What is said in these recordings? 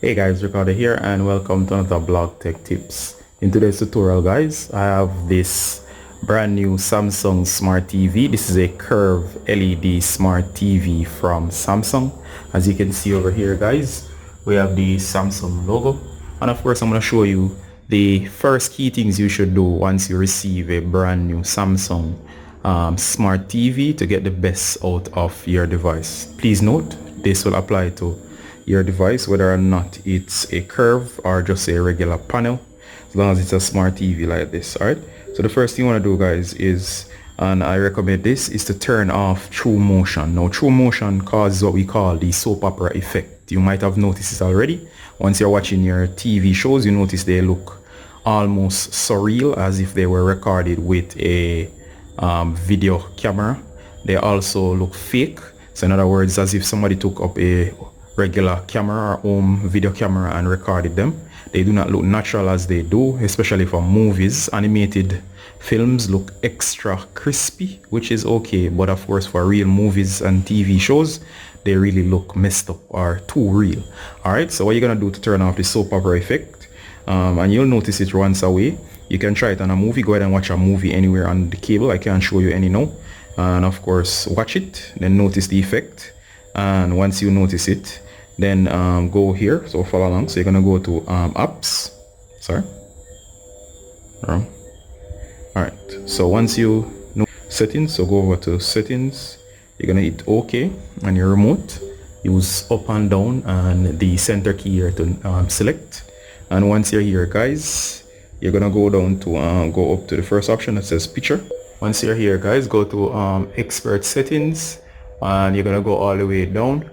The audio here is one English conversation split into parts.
Hey guys, Ricardo here and welcome to another blog tech tips. In today's tutorial guys, I have this brand new Samsung Smart TV. This is a curved LED Smart TV from Samsung. As you can see over here guys, we have the Samsung logo. And of course I'm going to show you the first key things you should do once you receive a brand new Samsung Smart TV to get the best out of your device. Please note, this will apply to your device whether or not it's a curve or just a regular panel, as long as it's a smart TV like this. Alright, so the first thing you want to do guys is, and I recommend this, is to turn off true motion. Now true motion causes what we call the soap opera effect. You might have noticed this already. Once you're watching your TV shows, you notice they look almost surreal, as if they were recorded with a video camera. They also look fake, so in other words, as if somebody took up a regular camera or home video camera and recorded them. They do not look natural as they do, especially for movies. Animated films look extra crispy, which is okay, but of course for real movies and TV shows, they really look messed up or too real. Alright, so what you're gonna do to turn off the soap opera effect, and you'll notice it runs away. You can try it on a movie. Go ahead and watch a movie anywhere on the cable. I can't show you any now. And of course watch it, then notice the effect. And once you notice it, then go here, so follow along. So you're gonna go to apps, alright, so once you know settings, so go over to settings, you're gonna hit OK, and your remote, use up and down and the center key here to select. And once you're here guys, you're gonna go down to go up to the first option that says picture. Once you're here guys, go to expert settings, and you're gonna go all the way down.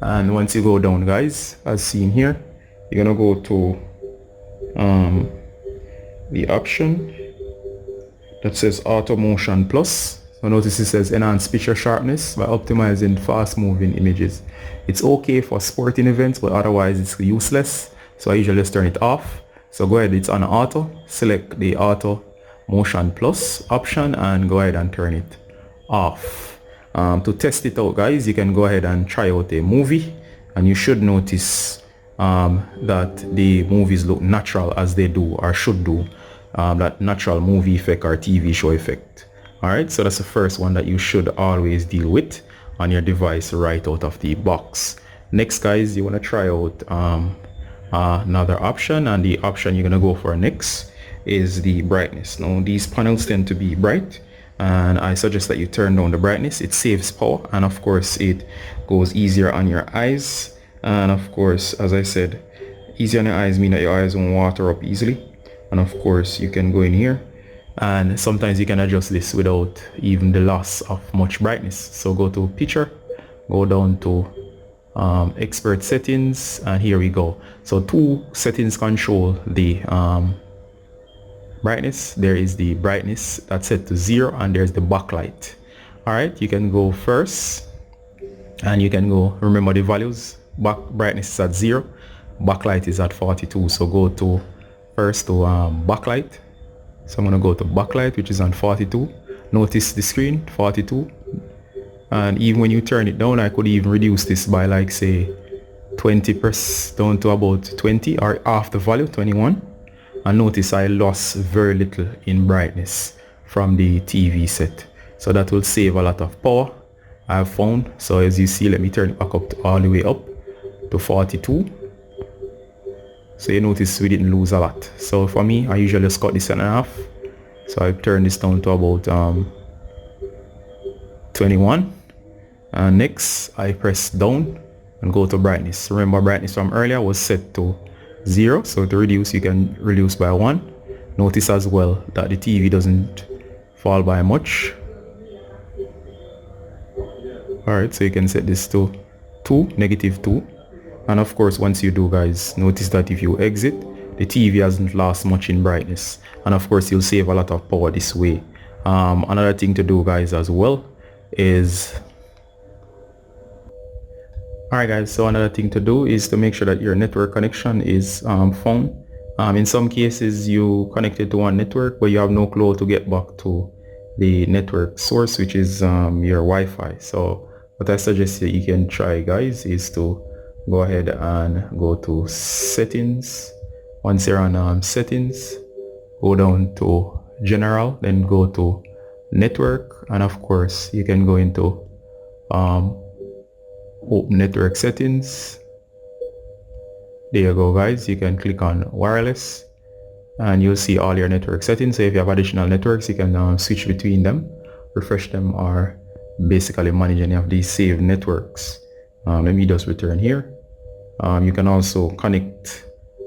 And once you go down guys, as seen here, you're gonna go to the option that says auto motion plus. So notice it says enhance picture sharpness by optimizing fast moving images. It's okay for sporting events, but otherwise it's useless, so I usually just turn it off. So go ahead, it's on auto, select the auto motion plus option and go ahead and turn it off. To test it out guys, you can go ahead and try out a movie, and you should notice that the movies look natural as they do or should do, that natural movie effect or TV show effect. Alright, so that's the first one that you should always deal with on your device right out of the box. Next guys, you want to try out another option, and the option you're going to go for next is the brightness. Now these panels tend to be bright, and I suggest that you turn down the brightness. It saves power, and of course it goes easier on your eyes. And of course, as I said, easier on your eyes mean that your eyes won't water up easily. And of course you can go in here, and sometimes you can adjust this without even the loss of much brightness. So go to picture, go down to expert settings, and here we go. So two settings control the brightness. There is the brightness that's set to 0, and there's the backlight. Alright, you can go first, and you can go, remember the values, brightness is at 0, backlight is at 42. So go to first to backlight. So I'm going to go to backlight, which is on 42. Notice the screen 42, and even when you turn it down, I could even reduce this by like say 20% down to about 20, or half the value, 21. And notice I lost very little in brightness from the TV set, so that will save a lot of power, I have found. So as you see, let me turn it back up to all the way up to 42. So you notice we didn't lose a lot. So for me, I usually just cut this in half, so I turn this down to about 21, and next I press down and go to brightness. Remember, brightness from earlier was set to 0, so to reduce, you can reduce by 1. Notice as well that the TV doesn't fall by much. Alright, so you can set this to -2, and of course once you do guys, notice that if you exit, the TV hasn't lost much in brightness, and of course you'll save a lot of power this way. Another thing to do guys as well is, alright guys, so another thing to do is to make sure that your network connection is found. In some cases you connected to one network but you have no clue to get back to the network source, which is your Wi-Fi. So what I suggest that you can try guys is to go ahead and go to settings. Once you're on settings, go down to general, then go to network, and of course you can go into open network settings. There you go, guys. You can click on wireless and you'll see all your network settings. So if you have additional networks, you can switch between them, refresh them, or basically manage any of these saved networks. Let me just return here. You can also connect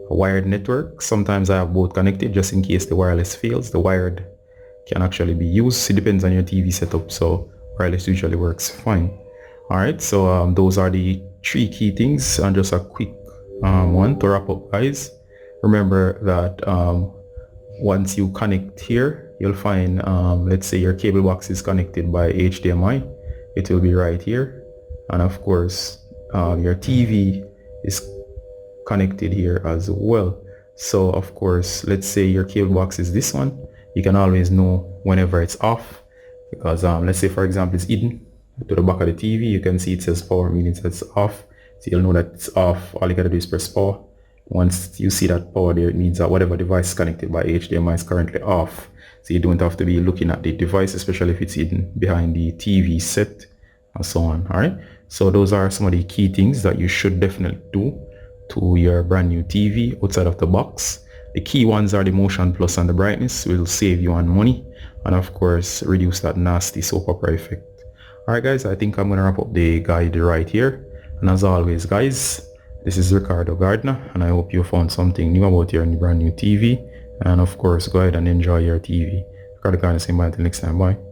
a wired network. Sometimes I have both connected just in case the wireless fails. The wired can actually be used. It depends on your TV setup, so wireless usually works fine. Alright, so those are the 3 key things, and just a quick one to wrap up, guys. Remember that once you connect here, you'll find, let's say your cable box is connected by HDMI. It will be right here, and of course your TV is connected here as well. So of course, let's say your cable box is this one, you can always know whenever it's off, because let's say for example it's hidden to the back of the TV. You can see it says power, meaning it's off, so you'll know that it's off. All you gotta do is press power. Once you see that power there, it means that whatever device is connected by HDMI is currently off, so you don't have to be looking at the device, especially if it's hidden behind the TV set and so on. All right, so those are some of the key things that you should definitely do to your brand new TV outside of the box. The key ones are the motion plus and the brightness. Will save you on money, and of course reduce that nasty soap opera effect. Alright guys, I think I'm gonna wrap up the guide right here, and as always guys, this is Ricardo Gardner, and I hope you found something new about your brand new TV, and of course go ahead and enjoy your TV. Ricardo Gardner saying bye until next time. Bye.